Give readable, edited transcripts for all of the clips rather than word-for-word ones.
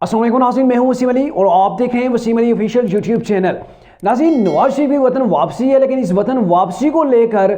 अस्सलाम वालेकुम नाज़रीन, मैं हूं वसीम अली और आप देख रहे हैं Wasim Ali official YouTube channel. नाज़रीन, नवाज शरीफ की वतन वापसी है, लेकिन इस वतन वापसी को लेकर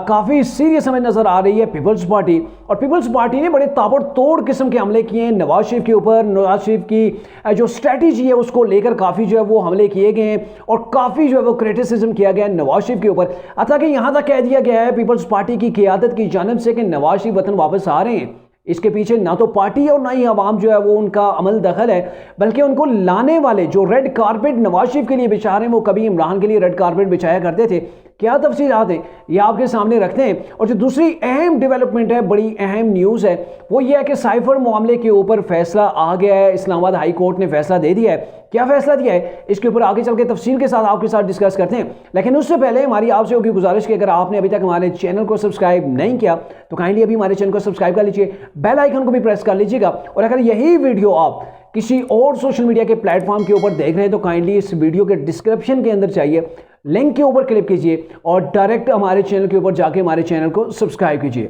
काफ़ी सीरियस हमें नज़र आ रही है पीपल्स पार्टी। और पीपल्स पार्टी ने बड़े ताबड़तोड़ किस्म के हमले किए हैं नवाज शरीफ के ऊपर। नवाज शरीफ की जो स्ट्रैटेजी है उसको लेकर काफ़ी जो है वो हमले किए गए हैं और काफ़ी जो है वो क्रिटिसिज्म किया गया है नवाज शरीफ के ऊपर। अतः कि यहाँ तक कह दिया गया है पीपल्स पार्टी की क़ियादत की जानिब से कि नवाज शरीफ वतन वापस आ रहे हैं। इसके पीछे ना तो पार्टी और ना ही आवाम जो है वो उनका अमल दखल है, बल्कि उनको लाने वाले जो रेड कारपेट नवाज शरीफ के लिए बिछा रहे हैं वो कभी इमरान के लिए रेड कारपेट बिछाया करते थे। क्या तफसीलात है ये आपके सामने रखते हैं। और जो दूसरी अहम डेवलपमेंट है, बड़ी अहम न्यूज़ है, वो ये है कि साइफर मामले के ऊपर फैसला आ गया है। इस्लामाबाद हाई कोर्ट ने फैसला दे दिया है। क्या फैसला दिया है इसके ऊपर आगे चल के तफसील के साथ आपके साथ डिस्कस करते हैं। लेकिन उससे पहले हमारी आपसे होगी गुजारिश कि अगर आपने अभी तक हमारे चैनल को सब्सक्राइब नहीं किया तो काइंडली अभी हमारे चैनल को सब्सक्राइब कर लीजिए, बेल आइकन को भी प्रेस कर लीजिएगा। और अगर यही वीडियो आप किसी और सोशल मीडिया के प्लेटफॉर्म के ऊपर देख रहे हैं तो काइंडली इस वीडियो के डिस्क्रिप्शन के अंदर चाहिए लिंक के ऊपर क्लिक कीजिए और डायरेक्ट हमारे चैनल के ऊपर जाके हमारे चैनल को सब्सक्राइब कीजिए।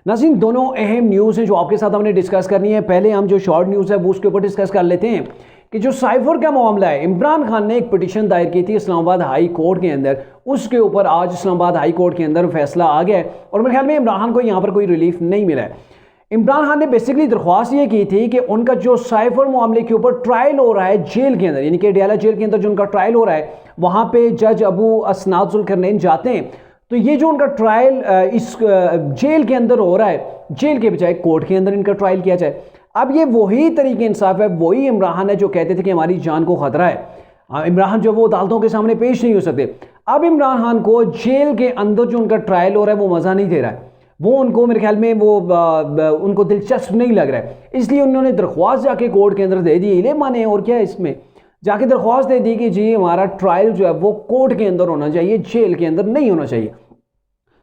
नाज़रीन, दोनों अहम न्यूज़ हैं जो आपके साथ हमने डिस्कस करनी है। पहले हम जो शॉर्ट न्यूज़ है वो उसके ऊपर डिस्कस कर लेते हैं कि जो साइफर का मामला है, इमरान खान ने एक पिटीशन दायर की थी इस्लामाबाद हाई कोर्ट के अंदर। उसके ऊपर आज इस्लामाबाद हाई कोर्ट के अंदर फैसला आ गया है और मेरे ख्याल में इमरान खान को यहाँ पर कोई रिलीफ नहीं मिला है। इमरान खान ने बेसिकली दरख्वास्त ये की थी कि उनका जो साइफर मामले के ऊपर ट्रायल हो रहा है जेल के अंदर, यानी कि डेला जेल के अंदर जो उनका ट्रायल हो रहा है, वहाँ पे जज अबू असनाद जुल्करनैन जाते हैं। तो ये जो उनका ट्रायल इस जेल के अंदर हो रहा है, जेल के बजाय कोर्ट के अंदर इनका ट्रायल किया जाए। अब ये वही तरीके इंसाफ है, वही इमरान है जो कहते थे कि हमारी जान को खतरा है। इमरान जो वो अदालतों के सामने पेश नहीं हो सकते। अब इमरान खान को जेल के अंदर जो उनका ट्रायल हो रहा है वो मज़ा नहीं दे रहा है, वो उनको मेरे ख्याल में वो उनको दिलचस्प नहीं लग रहा है। इसलिए उन्होंने दरख्वास्त जाके कोर्ट के अंदर दे दी। ले माने और क्या है, इसमें जाके दरख्वास्त दे दी कि जी हमारा ट्रायल जो है वो कोर्ट के अंदर होना चाहिए, जेल के अंदर नहीं होना चाहिए।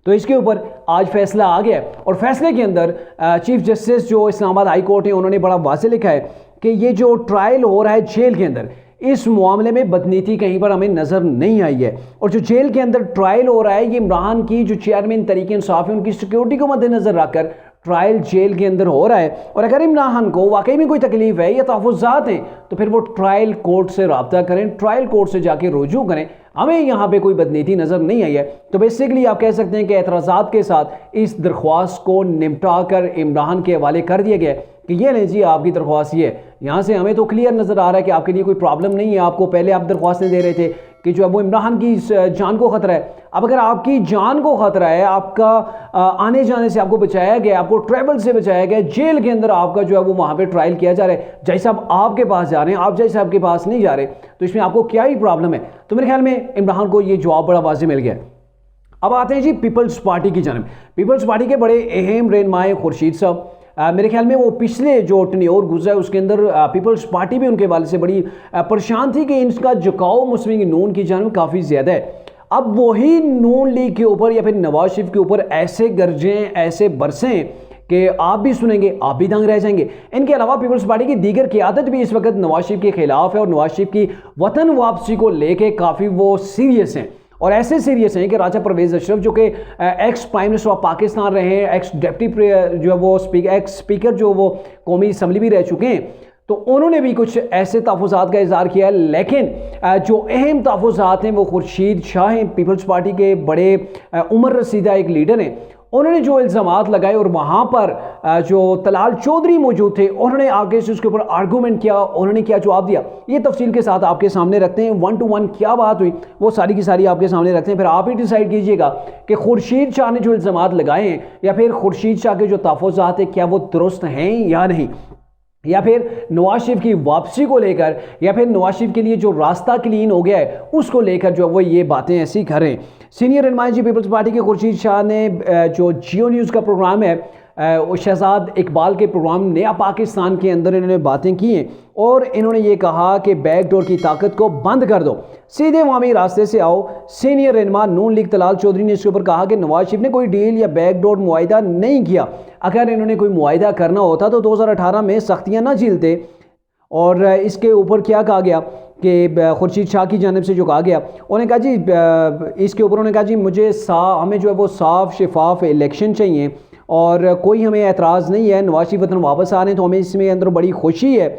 तो इसके ऊपर आज फैसला आ गया और फैसले के अंदर चीफ जस्टिस जो इस्लामाबाद हाई कोर्ट है उन्होंने बड़ा वाज़ेह लिखा है कि ये जो ट्रायल हो रहा है जेल के अंदर, इस मामले में बदनीति कहीं पर हमें नज़र नहीं आई है। और जो जेल के अंदर ट्रायल हो रहा है ये इमरान की जो चेयरमैन तरीके इंसाफ है उनकी सिक्योरिटी को मद्देनज़र रखकर ट्रायल जेल के अंदर हो रहा है। और अगर इमरान खान को वाकई में कोई तकलीफ है या तहफ़्फ़ुज़ात हैं तो फिर वो ट्रायल कोर्ट से रब्ता करें, ट्रायल कोर्ट से जाके रुजू करें। हमें यहाँ पे कोई बदनीति नज़र नहीं आई है। तो बेसिकली आप कह सकते हैं कि एतराज़ात के साथ इस दरख्वास्त को निपटा कर इमरान के हवाले कर दिया गया कि ये लें जी आपकी दरख्वास्त ये है। यहाँ से हमें तो क्लियर नज़र आ रहा है कि आपके लिए कोई प्रॉब्लम नहीं है। आपको पहले आप दरख्वास्तें दे रहे थे कि जो है वो इमरान की जान को ख़तरा है। अब अगर आपकी जान को ख़तरा है, आपका आने जाने से आपको बचाया गया, आपको ट्रैवल से बचाया गया, जेल के अंदर आपका जो है वो वहाँ पे ट्रायल किया जा रहा है, जज साहब आपके पास जा रहे हैं, आप जज साहब के पास नहीं जा रहे, तो इसमें आपको क्या ही प्रॉब्लम है। तो मेरे ख्याल में इमरान को ये जवाब बड़ा वाज़ेह मिल गया। अब आते हैं जी पीपल्स पार्टी की जानिब। पीपल्स पार्टी के बड़े अहम रहनुमाए खुर्शीद साहब, मेरे ख्याल में वो पिछले जो टन्योर गुजरा है उसके अंदर पीपल्स पार्टी भी उनके वाले से बड़ी परेशान थी कि इनका झुकाव मुस्लिम लीग नून की जानिब काफ़ी ज़्यादा है। अब वही नून लीग के ऊपर या फिर नवाज शरीफ के ऊपर ऐसे गरजें, ऐसे बरसें कि आप भी सुनेंगे, आप भी दंग रह जाएंगे। इनके अलावा पीपल्स पार्टी की दीगर क़यादत भी इस वक्त नवाज शरीफ के खिलाफ है और नवाज शरीफ की वतन वापसी को लेके काफ़ी वो सीरियस हैं। और ऐसे सीरियस हैं कि राजा परवेज़ अशरफ जो कि ex prime minister of Pakistan रहे हैं, एक्स डिप्टी जो है वो एक्स स्पीकर जो वो कौमी असम्बली भी रह चुके हैं, तो उन्होंने भी कुछ ऐसे तहफ़्फ़ुज़ात का इज़हार किया है। लेकिन जो अहम तहफ़्फ़ुज़ात हैं वो खुर्शीद शाह हैं, पीपल्स पार्टी के बड़े उम्र रसीदा एक लीडर हैं। उन्होंने जो इल्ज़ामात लगाए और वहाँ पर जो तलाल चौधरी मौजूद थे उन्होंने आगे से उसके ऊपर आर्गूमेंट किया, उन्होंने क्या जवाब दिया, ये तफसील के साथ आपके सामने रखते हैं। 1 to 1 क्या बात हुई वो सारी की सारी आपके सामने रखते हैं। फिर आप ही डिसाइड कीजिएगा कि खुर्शीद शाह ने जो इल्ज़ामात लगाए हैं या फिर खुर्शीद शाह के जो तहफ़्फ़ुज़ात हैं क्या वो दुरुस्त हैं या नहीं, या फिर नवाज शरीफ की वापसी को लेकर, या फिर नवाज शरीफ के लिए जो रास्ता क्लीन हो गया है उसको लेकर जो वो ये बातें ऐसी करें। सीनियर रहनुमा जी पीपल्स पार्टी के खुर्शीद शाह ने जो जियो न्यूज़ का प्रोग्राम है शहजाद इकबाल के प्रोग्राम नया पाकिस्तान के अंदर इन्होंने बातें की हैं और इन्होंने ये कहा कि बैकडोर की ताकत को बंद कर दो, सीधे अवामी रास्ते से आओ। सीनियर रहनुमा नून लीग तलाल चौधरी ने इसके ऊपर कहा कि नवाज शरीफ ने कोई डील या बैकडोर मुआहिदा नहीं किया। अगर इन्होंने कोई मुआहिदा करना होता तो 2018 में सख्तियाँ ना झेलते। और इसके ऊपर क्या कहा गया कि खुर्शीद शाह की जानिब से जो कहा गया, उन्होंने कहा जी इसके ऊपर उन्होंने कहा जी मुझे हमें जो है वो साफ़ शफाफ इलेक्शन चाहिए और कोई हमें एतराज़ नहीं है, नवाज शरीफ वतन वापस आ रहे हैं तो हमें इसमें अंदर बड़ी खुशी है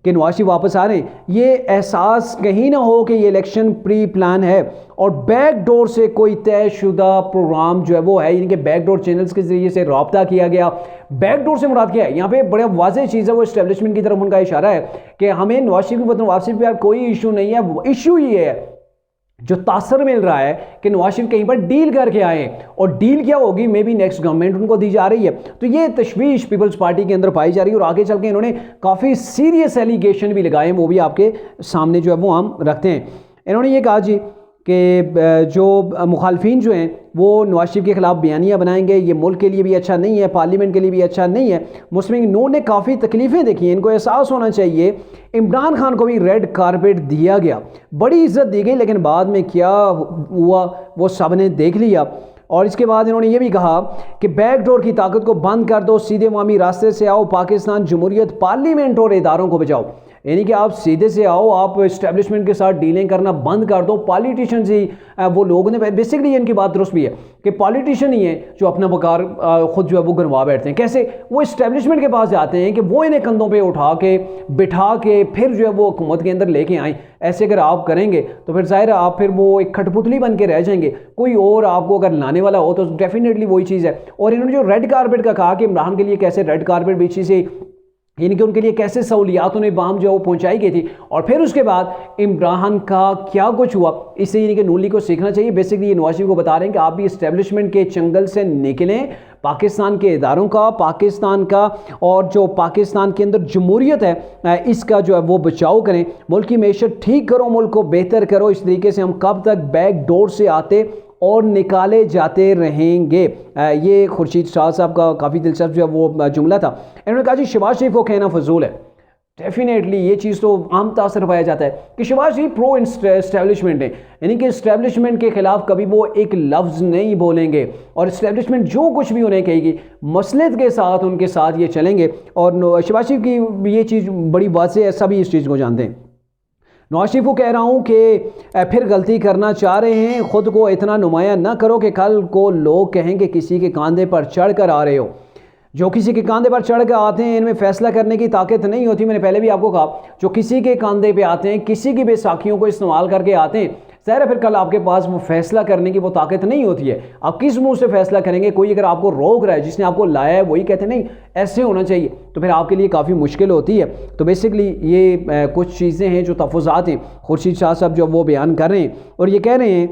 कि नवाज शरीफ वापस आ रहे हैं, ये एहसास कहीं ना हो कि ये इलेक्शन प्री प्लान है और बैकडोर से कोई तयशुदा प्रोग्राम जो है वो है, यानी कि बैकडोर चैनल्स के जरिए से रब्ता किया गया। बैकडोर से मुराद क्या है, यहाँ पे बड़ा वाज़ेह चीज़ है, वो एस्टेब्लिशमेंट की तरफ उनका इशारा है कि हमें नवाज शरीफ की वतन वापसी पर कोई इशू नहीं है। इशू ये है जो तासर मिल रहा है कि नवाज शरीफ कहीं पर डील करके आए, और डील क्या होगी, मे बी नेक्स्ट गवर्नमेंट उनको दी जा रही है। तो ये तशवीश पीपल्स पार्टी के अंदर पाई जा रही है, और आगे चल के इन्होंने काफ़ी सीरियस एलिगेशन भी लगाए हैं, वो भी आपके सामने जो है वो हम रखते हैं। इन्होंने ये कहा जी कि जो मुखालफिन जो हैं वो नवाज शरीफ के खिलाफ बयानियाँ बनाएंगे, ये मुल्क के लिए भी अच्छा नहीं है, पार्लियामेंट के लिए भी अच्छा नहीं है। मुस्लिम लीग नून ने काफ़ी तकलीफ़ें देखी हैं, इनको एहसास होना चाहिए। इमरान खान को भी रेड कारपेट दिया गया, बड़ी इज्जत दी गई, लेकिन बाद में क्या हुआ वो सब ने देख लिया। और इसके बाद इन्होंने ये भी कहा कि बैकडोर की ताकत को बंद कर दो, सीधे अवामी रास्ते से आओ, पाकिस्तान जमहूरियत पार्लियामेंट और इदारों को बचाओ। यानी कि आप सीधे से आओ, आप इस्टेब्लिशमेंट के साथ डीलिंग करना बंद कर दो। पॉलिटिशियंस ही वो लोग ने, बेसिकली इनकी बात दुरुस्त भी है कि पॉलिटिशियन ही है जो अपना वकार खुद जो है वो गनवा बैठते हैं। कैसे, वो इस्टेब्लिशमेंट के पास जाते हैं कि वो इन्हें कंधों पे उठा के बिठा के फिर जो है वो हुकूमत के अंदर लेके आए। ऐसे अगर आप करेंगे तो फिर जाहिर है आप फिर वो एक कठपुतली बन के रह जाएंगे, कोई और आपको अगर लाने वाला हो तो डेफिनेटली वही चीज़ है। और इन्होंने जो रेड कारपेट का कहा कि इमरान के लिए कैसे रेड कारपेट बिछी से, यानी कि उनके लिए कैसे सहूलियातों ने बाम जो है वो पहुंचाई गई थी, और फिर उसके बाद इमरान का क्या कुछ हुआ, इससे यानी कि नून लीग को सीखना चाहिए। बेसिकली ये नवाज शरीफ को बता रहे हैं कि आप भी इस्टेब्लिशमेंट के चंगल से निकलें, पाकिस्तान के इदारों का, पाकिस्तान का और जो पाकिस्तान के अंदर जमहूरियत है इसका जो है वो बचाव करें, मुल्क की मैशत ठीक करो, मुल्क को बेहतर करो। इस तरीके से हम कब तक बैक डोर से आते और निकाले जाते रहेंगे। ये खुर्शीद शाह साहब का काफ़ी दिलचस्प जो है वो जुमला था। इन्होंने कहा जी शहबाज शरीफ को कहना फजूल है। डेफिनेटली ये चीज़ तो आम तासर पाया जाता है कि शहबाज शरीफ प्रो इस्टेब्लिशमेंट है, यानी कि इस्टेब्लिशमेंट के खिलाफ कभी वो एक लफ्ज़ नहीं बोलेंगे, और इस्टेब्लिशमेंट जो कुछ भी उन्हें कहेगी मसलहत के साथ उनके साथ ये चलेंगे। और शहबाज शरीफ की ये चीज़ बड़ी वाज़ेह है, सभी इस चीज़ को जानते हैं। नवाज शरीफ को कह रहा हूँ कि फिर गलती करना चाह रहे हैं, ख़ुद को इतना नुमाया ना करो कि कल को लोग कहें कि किसी के कंधे पर चढ़ कर आ रहे हो। जो किसी के कंधे पर चढ़ कर आते हैं इनमें फ़ैसला करने की ताकत नहीं होती। मैंने पहले भी आपको कहा, जो किसी के कंधे पे आते हैं, किसी की बेसाखियों को इस्तेमाल करके आते हैं, ज़ाहिर है फिर कल आपके पास वो फैसला करने की वो ताकत नहीं होती है। आप किस मुंह से फैसला करेंगे? कोई अगर आपको रोक रहा है, जिसने आपको लाया है वही कहते नहीं ऐसे होना चाहिए, तो फिर आपके लिए काफ़ी मुश्किल होती है। तो बेसिकली ये कुछ चीज़ें हैं जो तहफ़्फ़ुज़ात हैं खुर्शीद शाह साहब जो वो बयान कर रहे हैं, और ये कह रहे हैं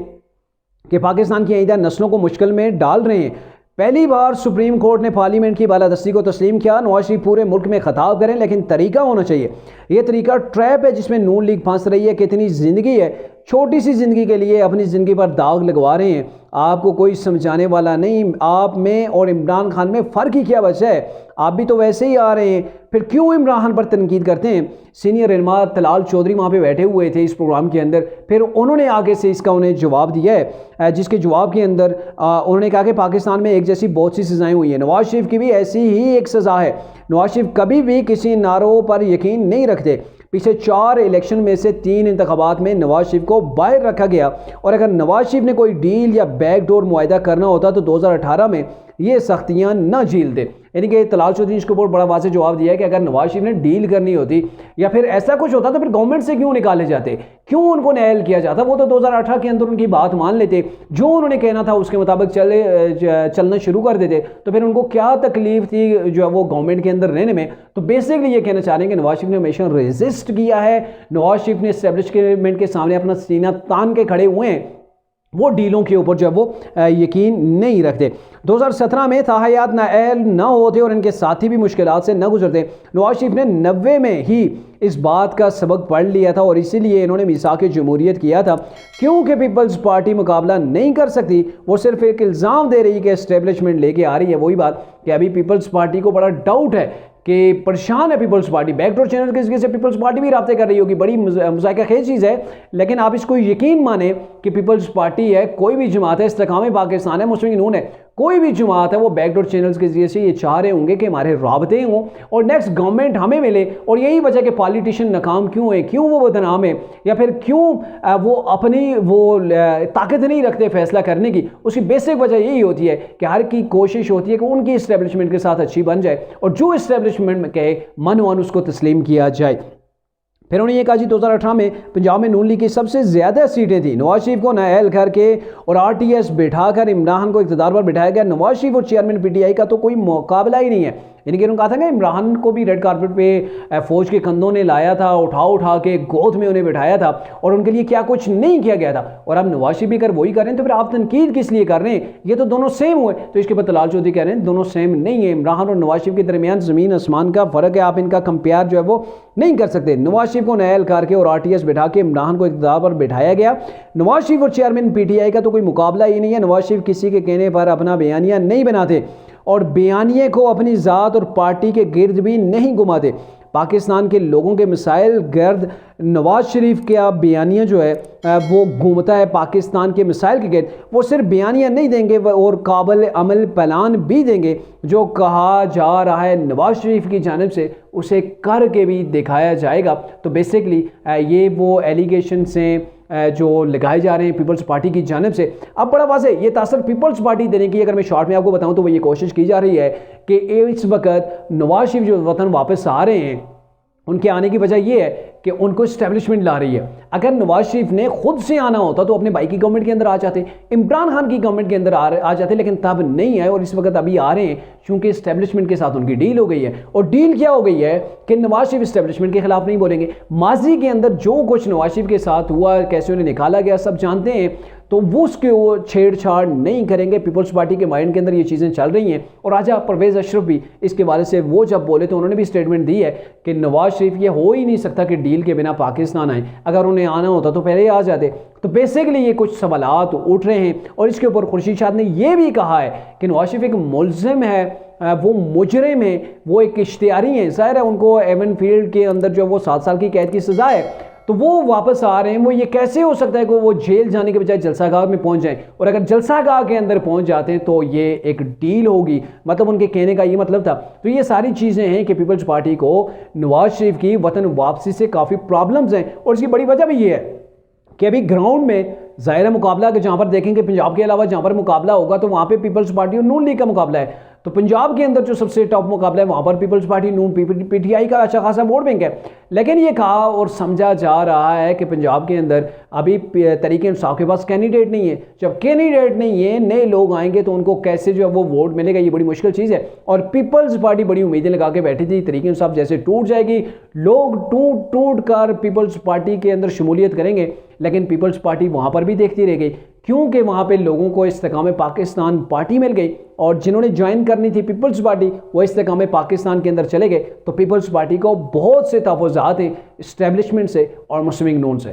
कि पाकिस्तान की आइंदा नस्लों को मुश्किल में डाल रहे हैं। पहली बार सुप्रीम कोर्ट ने पार्लियामेंट की बालादस्ती को तस्लीम किया। नवाज शरीफ पूरे मुल्क में खिताब करें, लेकिन तरीका होना चाहिए। ये तरीका ट्रैप है जिसमें नून लीग फंस रही है। कितनी ज़िंदगी है, छोटी सी ज़िंदगी के लिए अपनी ज़िंदगी पर दाग लगवा रहे हैं। आपको कोई समझाने वाला नहीं। आप में और इमरान खान में फ़र्क ही क्या बचा है? आप भी तो वैसे ही आ रहे हैं, फिर क्यों इमरान खान पर तनकीद करते हैं? सीनियर रहनुमा तलाल चौधरी वहाँ पे बैठे हुए थे इस प्रोग्राम के अंदर, फिर उन्होंने आगे से इसका उन्हें जवाब दिया है, जिसके जवाब के अंदर उन्होंने कहा कि पाकिस्तान में एक जैसी बहुत सी सज़ाएँ हुई हैं, नवाज शरीफ की भी ऐसी ही एक सज़ा है। नवाज शरीफ कभी भी किसी नारों पर यकीन नहीं रखते। पिछले 4 इलेक्शन में से 3 इंतखाबात में नवाज शरीफ को बाहर रखा गया, और अगर नवाज शरीफ ने कोई डील या बैकडोर मुआहदा करना होता तो 2018 में ये सख्तियाँ न झीलते। यानी कि तलाल चौधरी ने इसके ऊपर बड़ा वाज़ेह जवाब दिया है कि अगर नवाज शरीफ ने डील करनी होती या फिर ऐसा कुछ होता तो फिर गवर्नमेंट से क्यों निकाले जाते, क्यों उनको नायल किया जाता? वो तो 2018 के अंदर उनकी बात मान लेते, जो उन्होंने कहना था उसके मुताबिक चलना शुरू कर देते, तो फिर उनको क्या तकलीफ थी जो है वो गवर्नमेंट के अंदर रहने में? तो बेसिकली ये कहना चाह रहे हैं कि नवाज शरीफ ने हमेशा रेजिस्ट किया है। नवाज शरीफ ने एस्टेब्लिशमेंट के सामने अपना सीना तान के खड़े हुए हैं, वो डीलों के ऊपर जो है वो यकीन नहीं रखते। 2017 में ताहयात नाअहल न होते और इनके साथी भी मुश्किलात से न गुजरते। नवाज शरीफ ने 90 में ही इस बात का सबक पढ़ लिया था, और इसीलिए इन्होंने मिसाक जमहूरियत किया था। क्योंकि पीपल्स पार्टी मुकाबला नहीं कर सकती, वो सिर्फ एक इल्ज़ाम दे रही है कि एस्टेब्लिशमेंट लेके आ रही है। वही बात कि अभी पीपल्स पार्टी को बड़ा डाउट है कि परेशान है पीपल्स पार्टी। बैकडोर चैनल के जरिए से पीपल्स पार्टी भी राब्ते कर रही होगी, बड़ी मुज़ाहिका खेज चीज़ है। लेकिन आप इसको यकीन माने कि पीपल्स पार्टी है, कोई भी जमात है, इस्तेकाम पाकिस्तान है, मुस्लिम लीग नून है, कोई भी जमात है, वो बैकडोर चैनल्स के जरिए से ये चाह रहे होंगे कि हमारे राब्ते हों और नेक्स्ट गवर्नमेंट हमें मिले। और यही वजह कि पॉलिटिशियन नाकाम क्यों है, क्यों वो बदनाम है, या फिर क्यों वो अपनी वो ताकत नहीं रखते फैसला करने की, उसकी बेसिक वजह यही होती है कि हर की कोशिश होती है कि उनकी इस्टेब्लिशमेंट के साथ अच्छी बन जाए, और जो इस्टेब्लिशमेंट में कहे मन उसको तस्लीम किया जाए। फिर उन्होंने ये कहा जी 2018 में पंजाब में नून लीग की सबसे ज़्यादा सीटें थी, नवाज शरीफ को नाअहल करके और आरटीएस बिठाकर इमरान को इक़्तिदार पर बिठाया गया। नवाज शरीफ और चेयरमैन पीटीआई का तो कोई मुकाबला ही नहीं है। यानी कि उन्होंने कहा था कि इमरान को भी रेड कारपेट पे फौज के कंधों ने लाया था, उठा के गोद में उन्हें बिठाया था और उनके लिए क्या कुछ नहीं किया गया था। और अब नवाज शरीफ भी अगर वही कर रहे हैं तो फिर आप तनकीद किस लिए कर रहे हैं? ये तो दोनों सेम हुए। तो इसके बाद तलाल चौधरी कह रहे हैं दोनों सेम नहीं है, इमरान और नवाज शरीफ के दरमियान ज़मीन आसमान का फ़र्क है, आप इनका कंपेयर जो है वो नहीं कर सकते। नवाज शरीफ को नाअहल करके और आरटीएस बिठा के इमरान को इक़्तिदार पर बिठाया गया। नवाज शरीफ और चेयरमैन पीटीआई का तो कोई मुकाबला ही नहीं है। नवाज शरीफ किसी के कहने पर अपना बयानिया नहीं बनाते और बयानिए को अपनी ज़ात और पार्टी के गिर्द भी नहीं घुमाते। पाकिस्तान के लोगों के मिसाइल गर्द नवाज शरीफ का बयानिया जो है वो घूमता है पाकिस्तान के मिसाइल के गिर्द। वो सिर्फ बयानिया नहीं देंगे और काबिल अमल प्लान भी देंगे। जो कहा जा रहा है नवाज शरीफ की जानिब से उसे करके भी दिखाया जाएगा। तो बेसिकली ये वो एलिगेशन से जो लगाए जा रहे हैं पीपल्स पार्टी की जानिब से। अब बड़ा वाज़ेह ये तासर पीपल्स पार्टी देने की अगर मैं शॉर्ट में आपको बताऊं तो वो ये कोशिश की जा रही है कि इस वक्त नवाज शरीफ जो वतन वापस आ रहे हैं उनके आने की वजह यह है कि उनको इस्टेब्लिशमेंट ला रही है। अगर नवाज शरीफ ने खुद से आना होता तो अपने भाई की गवर्नमेंट के अंदर आ जाते, इमरान खान की गवर्नमेंट के अंदर आ जाते, लेकिन तब नहीं आए और इस वक्त अभी आ रहे हैं क्योंकि इस्टेब्लिशमेंट के साथ उनकी डील हो गई है। और डील क्या हो गई है कि नवाज शरीफ इस्टेब्लिशमेंट के खिलाफ नहीं बोलेंगे। माजी के अंदर जो कुछ नवाज शरीफ के साथ हुआ, कैसे उन्हें निकाला गया, सब जानते हैं, तो वो उसके वो छेड़छाड़ नहीं करेंगे। पीपल्स पार्टी के माइंड के अंदर ये चीज़ें चल रही हैं। और आज परवेज़ अशरफ भी इसके बारे से वो जब बोले तो उन्होंने भी स्टेटमेंट दी है कि नवाज शरीफ ये हो ही नहीं सकता कि डील के बिना पाकिस्तान आए, अगर उन्हें आना होता तो पहले ही आ जाते। तो बेसिकली ये कुछ सवालात उठ रहे हैं। और इसके ऊपर खुर्शीद शाह ने यह भी कहा है कि नवाज शरीफ एक मुल्ज़िम है, वो मुजरिम है, वो एक इश्तियारी हैं। ज़ाहिर है उनको एवन फील्ड के अंदर जो वो 7 साल की कैद की सज़ा है, तो वो वापस आ रहे हैं। वो ये कैसे हो सकता है कि वो जेल जाने के बजाय जलसागाह में पहुंच जाएं? और अगर जलसागाह के अंदर पहुंच जाते हैं तो ये एक डील होगी, मतलब उनके कहने का ये मतलब था। तो ये सारी चीज़ें हैं कि पीपल्स पार्टी को नवाज शरीफ की वतन वापसी से काफ़ी प्रॉब्लम्स हैं। और इसकी बड़ी वजह भी ये है कि अभी ग्राउंड में ज़ाहिर मुकाबला कि जहाँ पर देखेंगे पंजाब के अलावा जहाँ पर मुकाबला होगा तो वहाँ पे पीपल्स पार्टी और नून लीग का मुकाबला है। तो पंजाब के अंदर जो सबसे टॉप मुकाबला है वहाँ पर पीपल्स पार्टी नून पीटीआई का अच्छा खासा वोट बैंक है। लेकिन ये कहा और समझा जा रहा है कि पंजाब के अंदर अभी तरीके इंसाफ के पास कैंडिडेट नहीं है। जब कैंडिडेट नहीं है, नए लोग आएंगे तो उनको कैसे जो है वो वोट मिलेगा, ये बड़ी मुश्किल चीज़ है। और पीपल्स पार्टी बड़ी उम्मीदें लगा के बैठी थी तरीके इंसाफ जैसे टूट जाएगी, लोग टूट कर पीपल्स पार्टी के अंदर शमूलियत करेंगे, लेकिन पीपल्स पार्टी वहाँ पर भी देखती रह गई क्योंकि वहाँ पे लोगों को इस्तेकाम पाकिस्तान पार्टी मिल गई और जिन्होंने ज्वाइन करनी थी पीपल्स पार्टी वो इस्तेकाम पाकिस्तान के अंदर चले गए। तो पीपल्स पार्टी को बहुत से तहफ़्फ़ुज़ात हैं इस्टेब्लिशमेंट से और मुस्लिम लीग नून से।